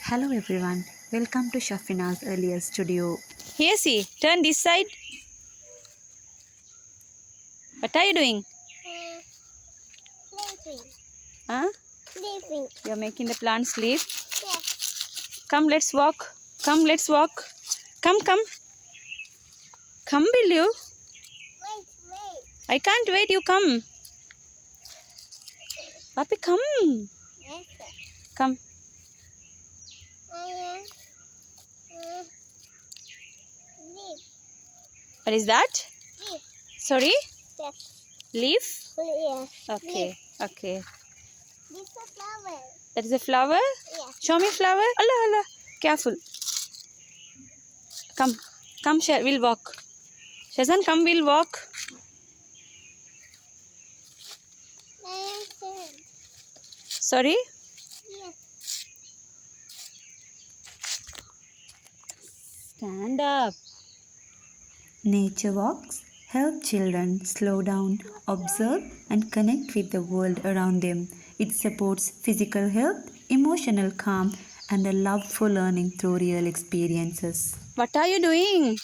Hello everyone, welcome to Shafina's earlier studio. Here, see, turn this side. What are you doing? Sleeping. Huh? Sleeping. You're making the plant sleep. Yes. Come, let's walk. Come, let's walk. Come, come. Come, will you? Wait. I can't wait, you come. Papi, come. Yes, sir. Come. I am sleep. What is that? Sleep. Sorry? Yes. Leaf? Yes. Okay, okay. This is a flower. That is a flower? Yes. Show me flower. Allah, Allah. Careful. Come. Come, we'll walk. Shazan, come, we'll walk. I am sad. Sorry? Yes. Stand up. Nature walks help children slow down, observe, and connect with the world around them. It supports physical health, emotional calm, and a love for learning through real experiences. What are you doing?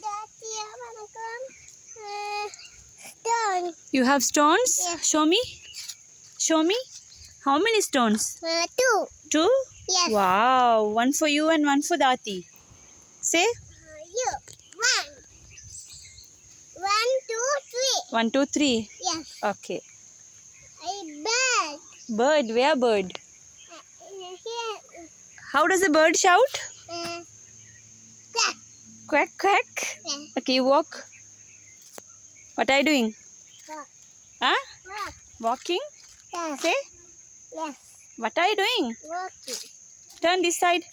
Daddy, I wanna come. Stone. You have stones? Yes. Show me. Show me. How many stones? 2. 2? Yes. Wow. One for you and one for Dati. Say. You. 1. 1, 2, 3. 1, 2, 3. Yes. Okay. A bird. Bird. Where bird? Here. How does a bird shout? Quack. Quack, quack. Yes. Okay, you walk. What are you doing? Walk. Huh? Walk. Walking? Yes. Say. Yes. What are you doing? Walking. Turn this side.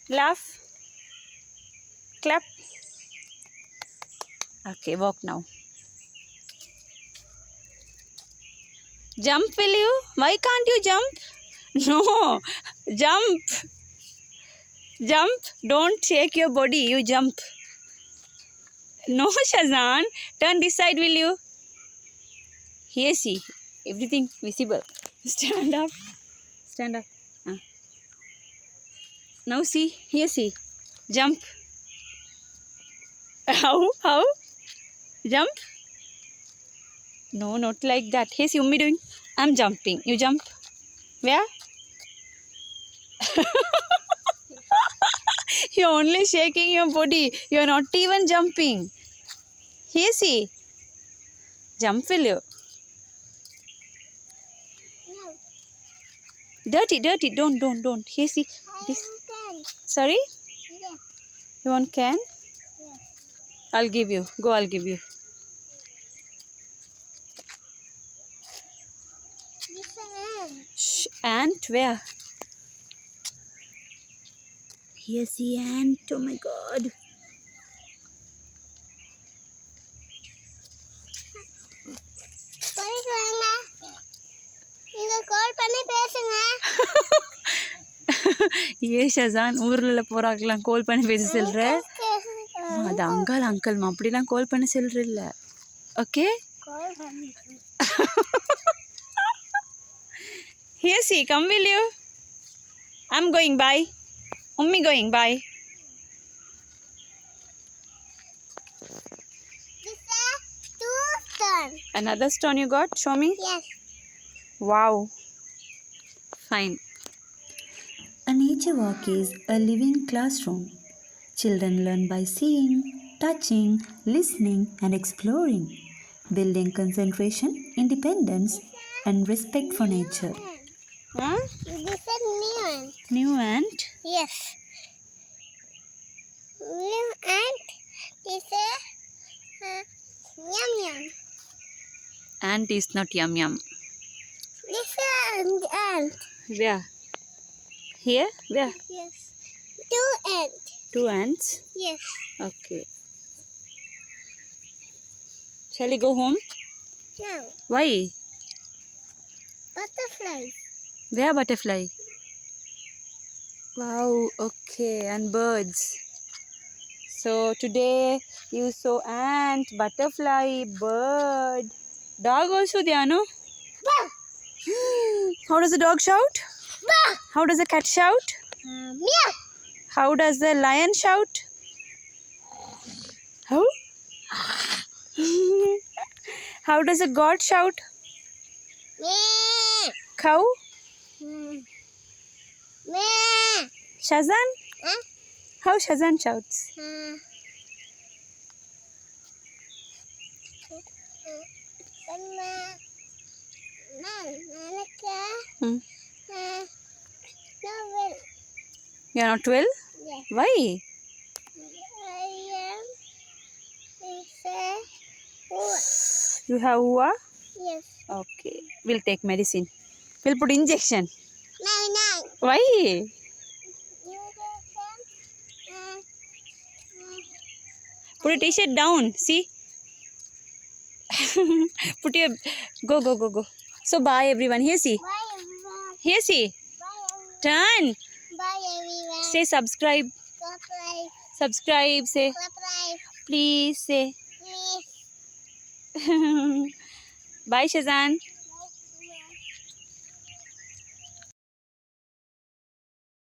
Laugh. Clap. Okay, walk now. Jump, will you? Why can't you jump? No. Jump. Jump. Don't shake your body. You jump. No, Shazan. Turn this side, will you? Here, see. Everything visible. Stand up. Stand up. Now see. Here, see. Jump. How? How? Jump? No, not like that. Hey, see, Ummi doing? I'm jumping. You jump. Where? You're only shaking your body. You're not even jumping. Here, see. Jump, will you? No. Dirty, dirty. Don't. Here, see. This. Can. Sorry? Yes. You want can? Yes. I'll give you. Go, I'll give you. This ant. Shh. Ant, where? Here, see ant. Oh my God. போயிடுவாங்க நீங்க கால் பண்ணி பேசுங்க ஏ ஷசான் ஊரில் போகிறாங்களாம் கால் பண்ணி பேச சொல்கிற அது அங்கிள் அப்படிலாம் கால் பண்ணி சொல்கிறல்ல ஓகே கால் பண்ணி Here, see, come, will you? I'm going, bye. Ummi going, bye. This is 2 stone. Another stone you got? Show me. Yes. Wow. Fine. A nature walk is a living classroom. Children learn by seeing, touching, listening, and exploring, building concentration, independence, and respect for nature. Huh? This is new ant. New ant. Yes. New ant. This is yum. Ant is not yum. This is ant. Where? Here? Where? Yes. 2 ant. 2 ants. Yes. Okay. Shall we go home? Now, Why? butterflies. Where butterfly? Wow, okay, and birds. So today you saw ant, butterfly, bird, dog also there, no? Wow. How does the dog shout? Bah. How does a cat shout? Meow. How does the lion shout? How? How does a goat shout? Meow. Cow? Meow. Shazan? Huh? How Shazan shouts? Hmm. You are not well? Yes. Why? I am. You have hua? Yes. Okay. We'll take medicine. We'll put injection. No. Why? Put your t-shirt down. See? Put your... Go. So bye everyone. Here see. Bye everyone. Here see. Bye Turn. everyone. Bye everyone. Say subscribe. Subscribe. Subscribe. Say Subscribe. please. Say Please. bye Shazan.